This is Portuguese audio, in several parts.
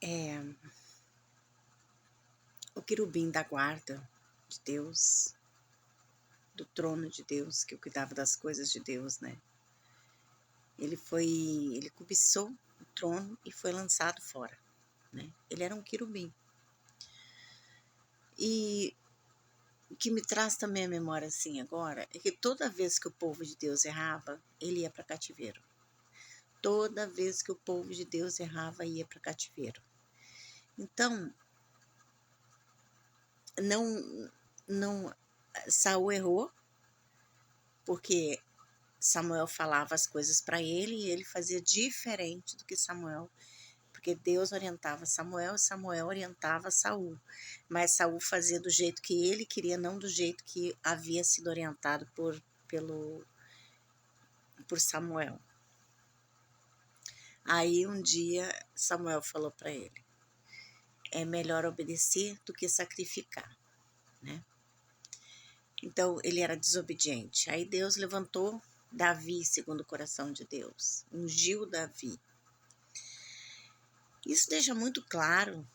É, o querubim da guarda de Deus, do trono de Deus, que cuidava das coisas de Deus, né? Ele cobiçou o trono e foi lançado fora, né? Ele era um querubim. E o que me traz também a memória assim agora é que toda vez que o povo de Deus errava, ele ia para cativeiro. Toda vez que o povo de Deus errava, ia para cativeiro. Então, não, Saul errou, porque Samuel falava as coisas para ele e ele fazia diferente do que Samuel, porque Deus orientava Samuel e Samuel orientava Saul, mas Saul fazia do jeito que ele queria, não do jeito que havia sido orientado por Samuel. Aí um dia Samuel falou para ele: é melhor obedecer do que sacrificar, né? Então ele era desobediente. Aí Deus levantou Davi segundo o coração de Deus, ungiu Davi. Isso deixa muito claro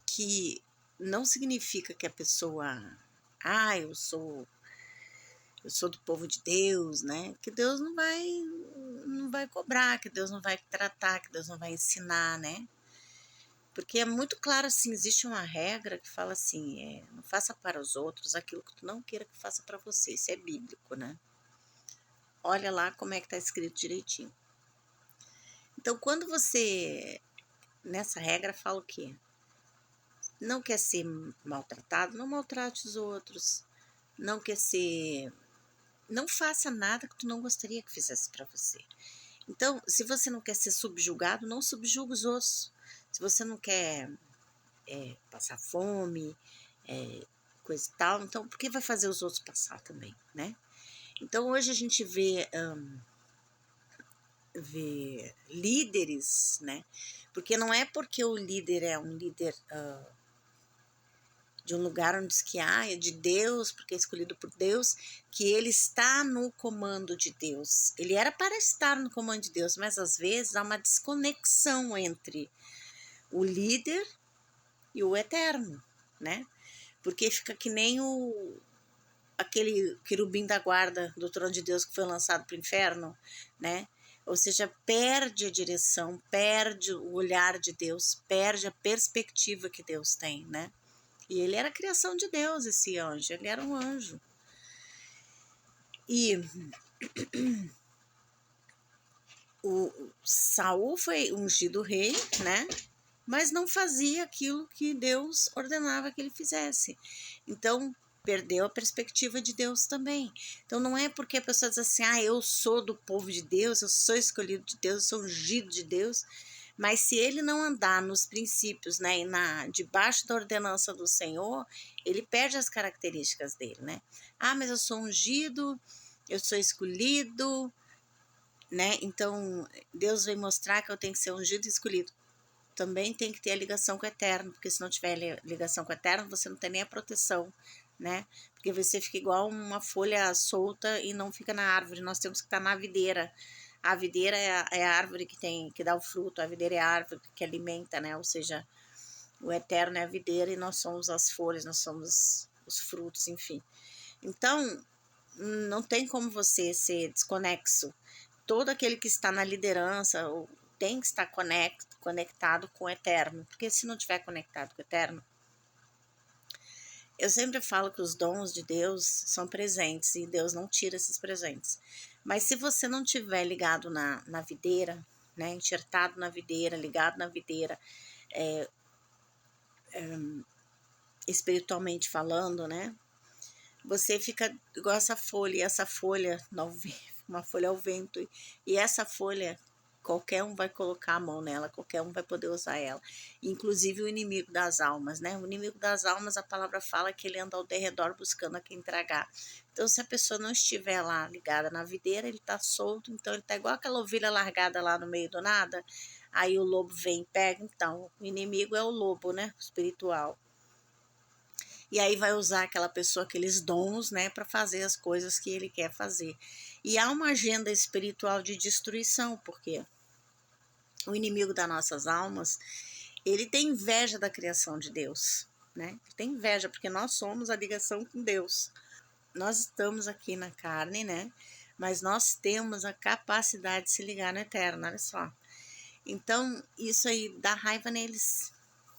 que não significa que a pessoa, eu sou do povo de Deus, né? Que Deus não vai cobrar, que Deus não vai tratar, que Deus não vai ensinar, né? Porque é muito claro assim, existe uma regra que fala assim, não faça para os outros aquilo que tu não queira que faça para você. Isso é bíblico, né? Olha lá como é que está escrito direitinho. Então, quando você, nessa regra, fala o quê? Não quer ser maltratado, não maltrate os outros. Não quer ser... Não faça nada que tu não gostaria que fizesse para você. Então, se você não quer ser subjugado, não subjuga os outros. Se você não quer passar fome, coisa e tal, então por que vai fazer os outros passar também, né? Então, hoje a gente vê líderes, né? Porque não é porque o líder é um líder de um lugar onde diz que é de Deus, porque é escolhido por Deus, que ele está no comando de Deus. Ele era para estar no comando de Deus, mas às vezes há uma desconexão entre o líder e o eterno, né? Porque fica que nem aquele querubim da guarda do trono de Deus que foi lançado para o inferno, né? Ou seja, perde a direção, perde o olhar de Deus, perde a perspectiva que Deus tem, né? E ele era a criação de Deus, esse anjo, ele era um anjo. E o Saul foi ungido rei, né? Mas não fazia aquilo que Deus ordenava que ele fizesse. Então, perdeu a perspectiva de Deus também. Então, não é porque a pessoa diz assim, eu sou do povo de Deus, eu sou escolhido de Deus, eu sou ungido de Deus, mas se ele não andar nos princípios, né, debaixo da ordenança do Senhor, ele perde as características dele, né? Mas eu sou ungido, eu sou escolhido, né? Então, Deus vem mostrar que eu tenho que ser ungido e escolhido. Também tem que ter a ligação com o eterno, porque se não tiver ligação com o eterno, você não tem nem a proteção, né? Porque você fica igual uma folha solta e não fica na árvore. Nós temos que estar na videira. A videira é a árvore que dá o fruto, a videira é a árvore que alimenta, né? Ou seja, o eterno é a videira e nós somos as folhas, nós somos os frutos, enfim. Então, não tem como você ser desconexo. Todo aquele que está na liderança tem que estar conectado com o eterno, porque se não estiver conectado com o eterno, eu sempre falo que os dons de Deus são presentes e Deus não tira esses presentes. Mas se você não estiver ligado na videira, né, enxertado na videira, ligado na videira, espiritualmente falando, né, você fica igual essa folha, e essa folha, uma folha ao vento, e essa folha, qualquer um vai colocar a mão nela, qualquer um vai poder usar ela, inclusive o inimigo das almas, né? O inimigo das almas, a palavra fala que ele anda ao derredor buscando a quem tragar. Então, se a pessoa não estiver lá ligada na videira, ele tá solto, então ele tá igual aquela ovelha largada lá no meio do nada, aí o lobo vem e pega. Então, o inimigo é o lobo, né? Espiritual. E aí vai usar aquela pessoa, aqueles dons, né, para fazer as coisas que ele quer fazer. E há uma agenda espiritual de destruição, porque o inimigo das nossas almas, ele tem inveja da criação de Deus, né? Ele tem inveja, porque nós somos a ligação com Deus. Nós estamos aqui na carne, né? Mas nós temos a capacidade de se ligar no eterno, olha só. Então, isso aí dá raiva neles.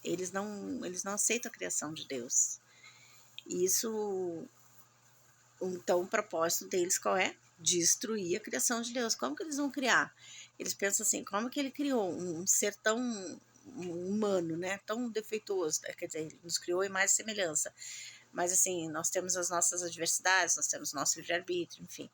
Eles não aceitam a criação de Deus. Isso, então, o propósito deles qual é? Destruir a criação de Deus. Como que eles vão criar? Eles pensam assim, como que ele criou um ser tão humano, né? Tão defeituoso, quer dizer, ele nos criou em mais semelhança. Mas assim, nós temos as nossas adversidades, nós temos nosso livre-arbítrio, enfim.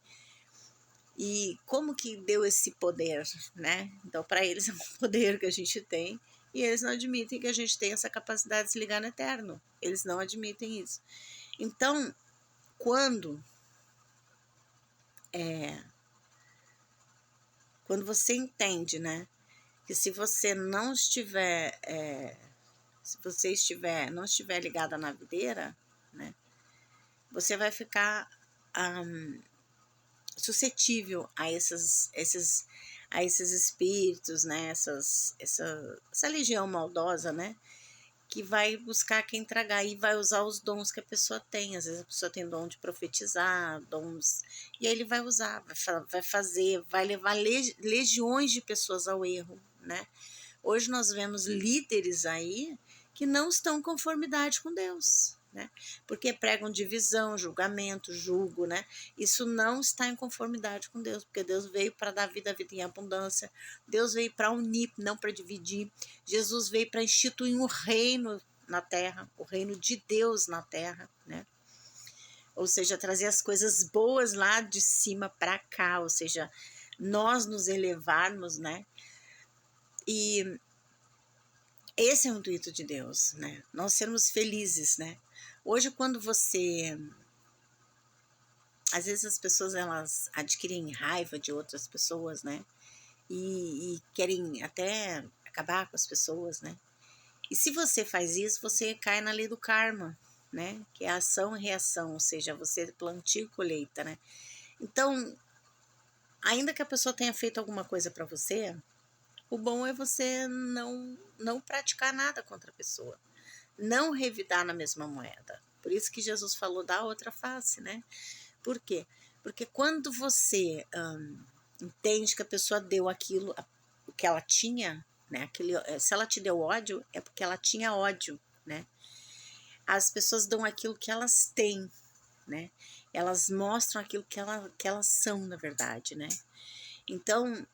E como que deu esse poder, né? Então, para eles é um poder que a gente tem, e eles não admitem que a gente tem essa capacidade de se ligar no eterno. Eles não admitem isso. Então, quando você entende, né, que se você não estiver, não estiver ligada na videira, né, você vai ficar suscetível a esses espíritos, né, essa legião maldosa, né, que vai buscar quem tragar e vai usar os dons que a pessoa tem. Às vezes a pessoa tem dom de profetizar, dons, e aí ele vai usar, vai levar legiões de pessoas ao erro, né? Hoje nós vemos líderes aí que não estão em conformidade com Deus, né? Porque pregam divisão, julgamento, julgo, né? Isso não está em conformidade com Deus, porque Deus veio para dar vida em abundância. Deus veio para unir, não para dividir. Jesus veio para instituir um reino na terra, o reino de Deus na terra, né? Ou seja, trazer as coisas boas lá de cima para cá, ou seja, nós nos elevarmos, né? E esse é o intuito de Deus, né? Nós sermos felizes, né? Hoje, quando você... Às vezes as pessoas, elas adquirem raiva de outras pessoas, né? E querem até acabar com as pessoas, né? E se você faz isso, você cai na lei do karma, né? Que é ação e reação, ou seja, você plantio e colheita, né? Então, ainda que a pessoa tenha feito alguma coisa para você, o bom é você não praticar nada contra a pessoa. Não revidar na mesma moeda. Por isso que Jesus falou da outra face, né? Por quê? Porque quando você entende que a pessoa deu aquilo, o que ela tinha, né? Se ela te deu ódio, é porque ela tinha ódio, né? As pessoas dão aquilo que elas têm, né? Elas mostram aquilo que elas são, na verdade, né? Então,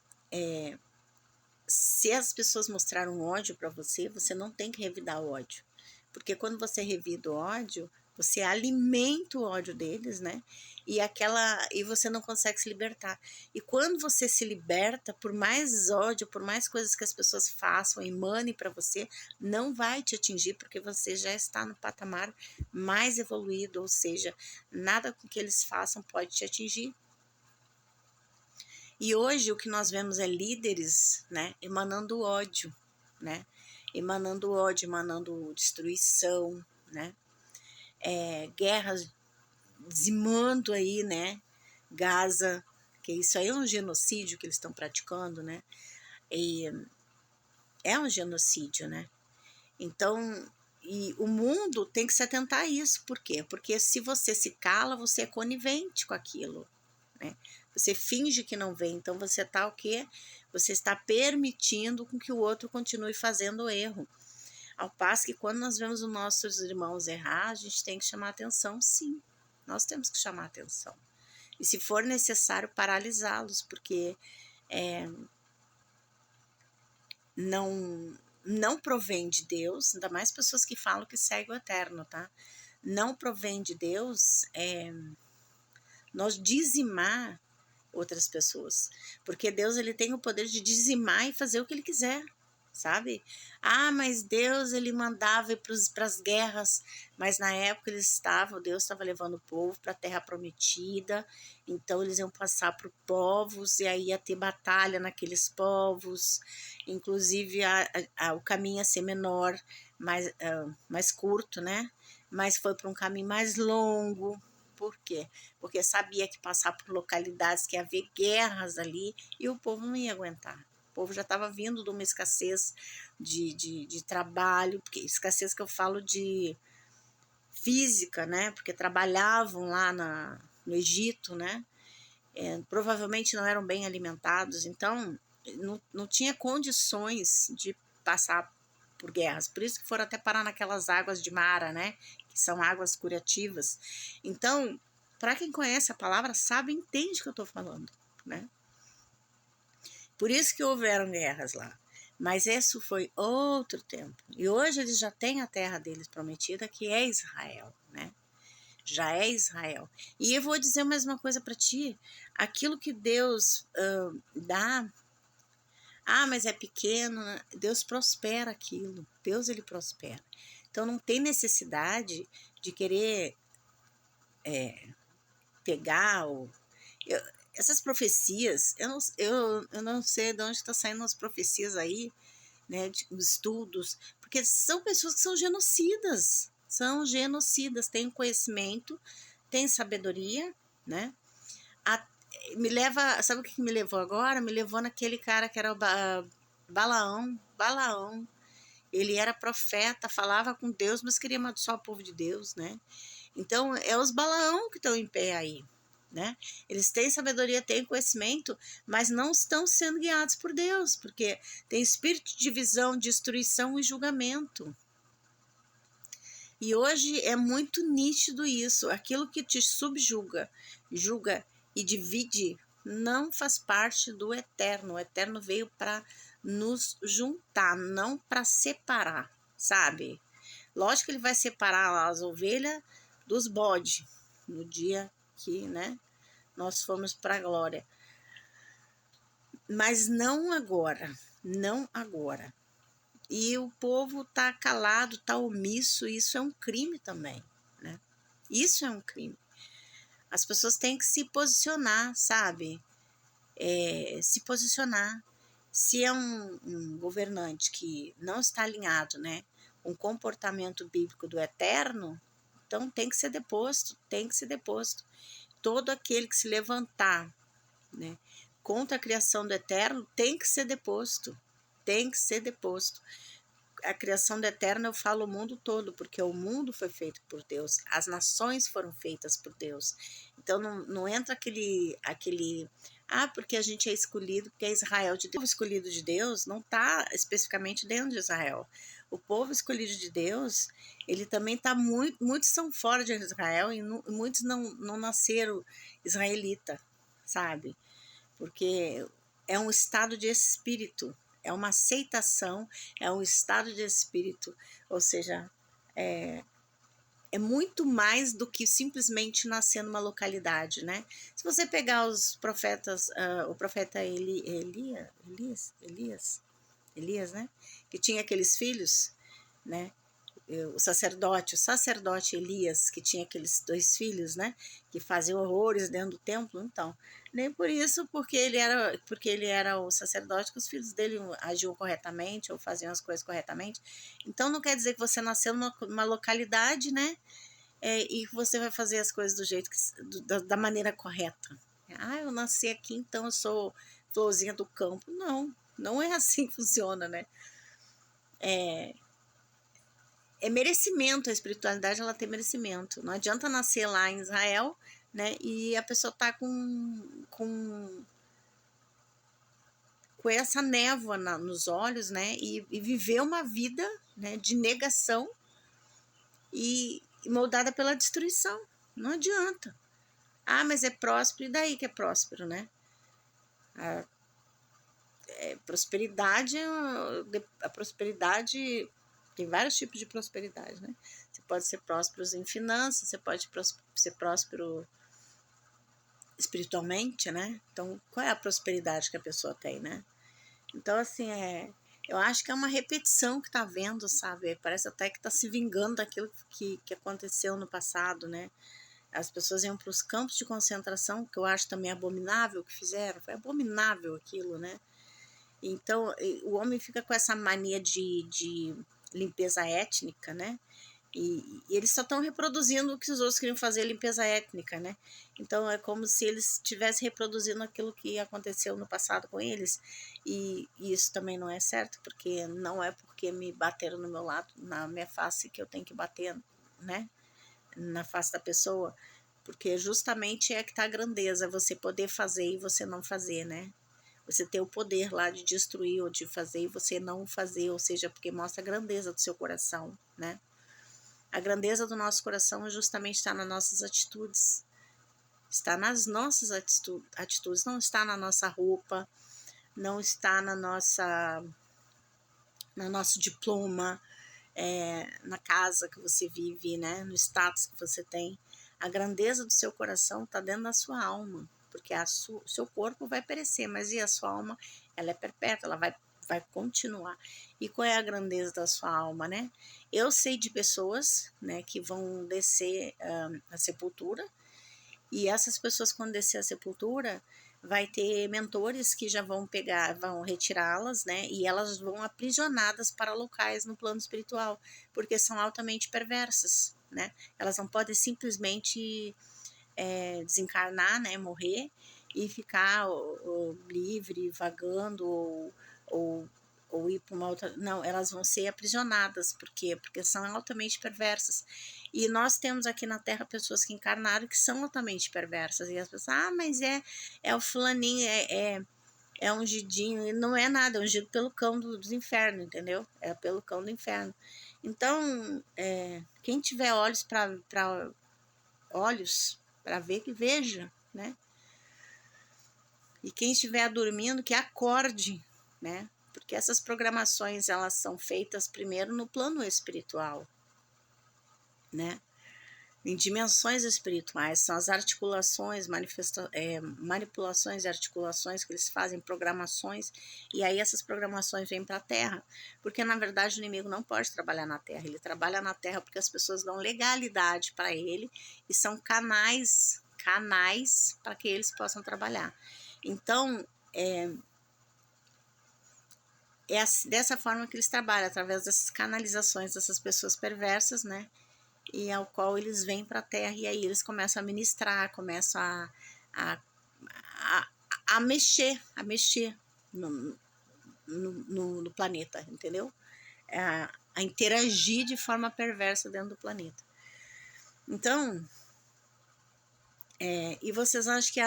se as pessoas mostraram ódio para você, você não tem que revidar o ódio. Porque quando você revida o ódio, você alimenta o ódio deles, né? E você não consegue se libertar. E quando você se liberta, por mais ódio, por mais coisas que as pessoas façam, emanem para você, não vai te atingir, porque você já está no patamar mais evoluído, ou seja, nada com que eles façam pode te atingir. E hoje o que nós vemos é líderes, né, emanando ódio, né? Emanando ódio, emanando destruição, né? Guerras dizimando aí, né? Gaza, que isso aí é um genocídio que eles estão praticando, né? E é um genocídio, né? Então, e o mundo tem que se atentar a isso. Por quê? Porque se você se cala, você é conivente com aquilo, né? Você finge que não vê, então você está o quê? Você está permitindo com que o outro continue fazendo o erro. Ao passo que quando nós vemos os nossos irmãos errar, a gente tem que chamar atenção, sim. Nós temos que chamar atenção. E se for necessário, paralisá-los, porque não provém de Deus, ainda mais pessoas que falam que seguem o eterno, tá? Não provém de Deus nós dizimar outras pessoas, porque Deus ele tem o poder de dizimar e fazer o que ele quiser, sabe? Mas Deus ele mandava ir para as guerras, mas na época Deus estava levando o povo para a terra prometida, então eles iam passar por povos e aí ia ter batalha naqueles povos, inclusive o caminho ia ser menor, mais curto, né? Mas foi para um caminho mais longo. Por quê? Porque sabia que passar por localidades que ia haver guerras ali e o povo não ia aguentar. O povo já estava vindo de uma escassez de trabalho, porque escassez que eu falo de física, né? Porque trabalhavam lá no Egito, né? Provavelmente não eram bem alimentados, então não tinha condições de passar por guerras. Por isso que foram até parar naquelas águas de Mara, né? Que são águas curativas. Então, para quem conhece a palavra, sabe, entende o que eu estou falando, né? Por isso que houveram guerras lá. Mas isso foi outro tempo. E hoje eles já têm a terra deles prometida, que é Israel, né? Já é Israel. E eu vou dizer mais uma coisa para ti. Aquilo que Deus dá, mas é pequeno, né? Deus prospera aquilo. Deus, ele prospera. Então, não tem necessidade de querer pegar essas profecias. Eu não sei de onde está saindo as profecias aí, né, de estudos, porque são pessoas que são genocidas. São genocidas, têm conhecimento, têm sabedoria, né? Me leva, sabe o que me levou agora? Me levou naquele cara que era o Balaão. Balaão. Ele era profeta, falava com Deus, mas queria amaldiçoar o povo de Deus, né? Então, é os Balaão que estão em pé aí, né? Eles têm sabedoria, têm conhecimento, mas não estão sendo guiados por Deus, porque tem espírito de divisão, destruição e julgamento. E hoje é muito nítido isso. Aquilo que te subjuga, julga e divide não faz parte do eterno. O eterno veio para nos juntar, não para separar, sabe? Lógico que ele vai separar as ovelhas dos bodes no dia que, né, nós fomos para a glória. Mas não agora, não agora. E o povo tá calado, tá omisso, isso é um crime também, né? Isso é um crime. As pessoas têm que se posicionar, sabe? Se posicionar. Se é um governante que não está alinhado, né, com o comportamento bíblico do eterno, então tem que ser deposto, tem que ser deposto. Todo aquele que se levantar, né, contra a criação do eterno tem que ser deposto, tem que ser deposto. A criação do eterno eu falo o mundo todo, porque o mundo foi feito por Deus, as nações foram feitas por Deus. Então não entra aquele porque a gente é escolhido, porque é Israel de Deus. O povo escolhido de Deus não está especificamente dentro de Israel. O povo escolhido de Deus, ele também está muitos são fora de Israel e muitos não nasceram israelita, sabe? Porque é um estado de espírito. É uma aceitação, é um estado de espírito, ou seja, é muito mais do que simplesmente nascer numa localidade, né? Se você pegar os profetas, o profeta Elias, né? Que tinha aqueles filhos, né? O sacerdote Elias, que tinha aqueles 2 filhos, né, que faziam horrores dentro do templo. Então, nem por isso, porque ele era o sacerdote, que os filhos dele agiam corretamente ou faziam as coisas corretamente. Então, não quer dizer que você nasceu numa localidade, né, e que você vai fazer as coisas do jeito da maneira correta. Eu nasci aqui, então eu sou florzinha do campo. Não é assim que funciona, né? É merecimento, a espiritualidade ela tem merecimento. Não adianta nascer lá em Israel, né, e a pessoa tá com essa névoa nos olhos, né, e viver uma vida, né, de negação e moldada pela destruição. Não adianta. Mas é próspero, e daí que é próspero, né? Prosperidade, a prosperidade tem vários tipos de prosperidade, né? Você pode ser próspero em finanças, você pode ser próspero espiritualmente, né? Então, qual é a prosperidade que a pessoa tem, né? Então, assim, eu acho que é uma repetição que tá vendo, sabe? Parece até que tá se vingando daquilo que aconteceu no passado, né? As pessoas iam para os campos de concentração, que eu acho também abominável o que fizeram, foi abominável aquilo, né? Então, o homem fica com essa mania de limpeza étnica, né? E eles só estão reproduzindo o que os outros queriam fazer, limpeza étnica, né? Então é como se eles estivessem reproduzindo aquilo que aconteceu no passado com eles. E isso também não é certo, porque não é porque me bateram no meu lado, na minha face, que eu tenho que bater, né? Na face da pessoa. Porque justamente é que tá a grandeza, você poder fazer e você não fazer, né? Você ter o poder lá de destruir ou de fazer e você não fazer, ou seja, porque mostra a grandeza do seu coração, né? A grandeza do nosso coração justamente está nas nossas atitudes, está nas nossas atitudes, não está na nossa roupa, não está no nosso diploma, na casa que você vive, né, no status que você tem. A grandeza do seu coração está dentro da sua alma, porque o seu corpo vai perecer, mas e a sua alma, ela é perpétua, ela vai continuar. E qual é a grandeza da sua alma, né? Eu sei de pessoas, né, que vão descer a sepultura, e essas pessoas, quando descer a sepultura, vai ter mentores que já vão pegar, vão retirá-las, né? E elas vão aprisionadas para locais no plano espiritual, porque são altamente perversas, né? Elas não podem simplesmente desencarnar, né? Morrer e ficar livre, vagando ou, ou ir para uma outra. Não, elas vão ser aprisionadas. Por quê? Porque são altamente perversas. E nós temos aqui na Terra pessoas que encarnaram que são altamente perversas. E as pessoas, mas é o fulaninho, é ungidinho. E não é nada, é ungido pelo cão dos infernos, entendeu? É pelo cão do inferno. Então, quem tiver olhos para ver, que veja, né? E quem estiver dormindo, que acorde, né? Porque essas programações, elas são feitas primeiro no plano espiritual, né? Em dimensões espirituais, são as articulações, manipulações e articulações que eles fazem, programações, e aí essas programações vêm para a Terra, porque na verdade o inimigo não pode trabalhar na Terra, ele trabalha na Terra porque as pessoas dão legalidade para ele e são canais para que eles possam trabalhar. Então, é dessa forma que eles trabalham, através dessas canalizações dessas pessoas perversas, né? E ao qual eles vêm para a Terra e aí eles começam a ministrar, começam a, a mexer no planeta, entendeu? A interagir de forma perversa dentro do planeta. Então, e vocês acham que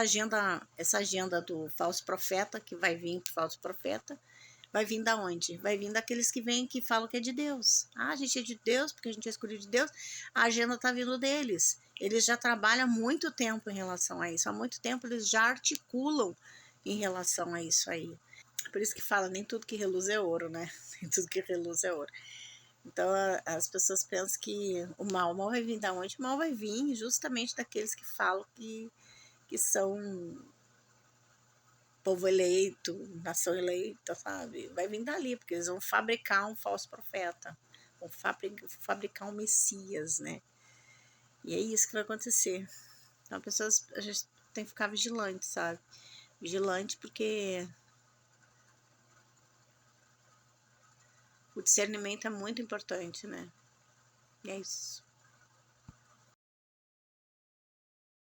essa agenda do falso profeta, que vai vir do falso profeta, vai vir da onde? Vai vir daqueles que vêm que falam que é de Deus. A gente é de Deus, porque a gente é escolhido de Deus. A agenda está vindo deles. Eles já trabalham há muito tempo em relação a isso. Há muito tempo eles já articulam em relação a isso aí. Por isso que fala, nem tudo que reluz é ouro, né? Nem tudo que reluz é ouro. Então as pessoas pensam que o mal vai vir da onde? O mal vai vir justamente daqueles que falam que são povo eleito, nação eleita, sabe? Vai vir dali, porque eles vão fabricar um falso profeta, vão fabricar um Messias, né? E é isso que vai acontecer. Então, a gente tem que ficar vigilante, sabe? Vigilante porque o discernimento é muito importante, né? E é isso.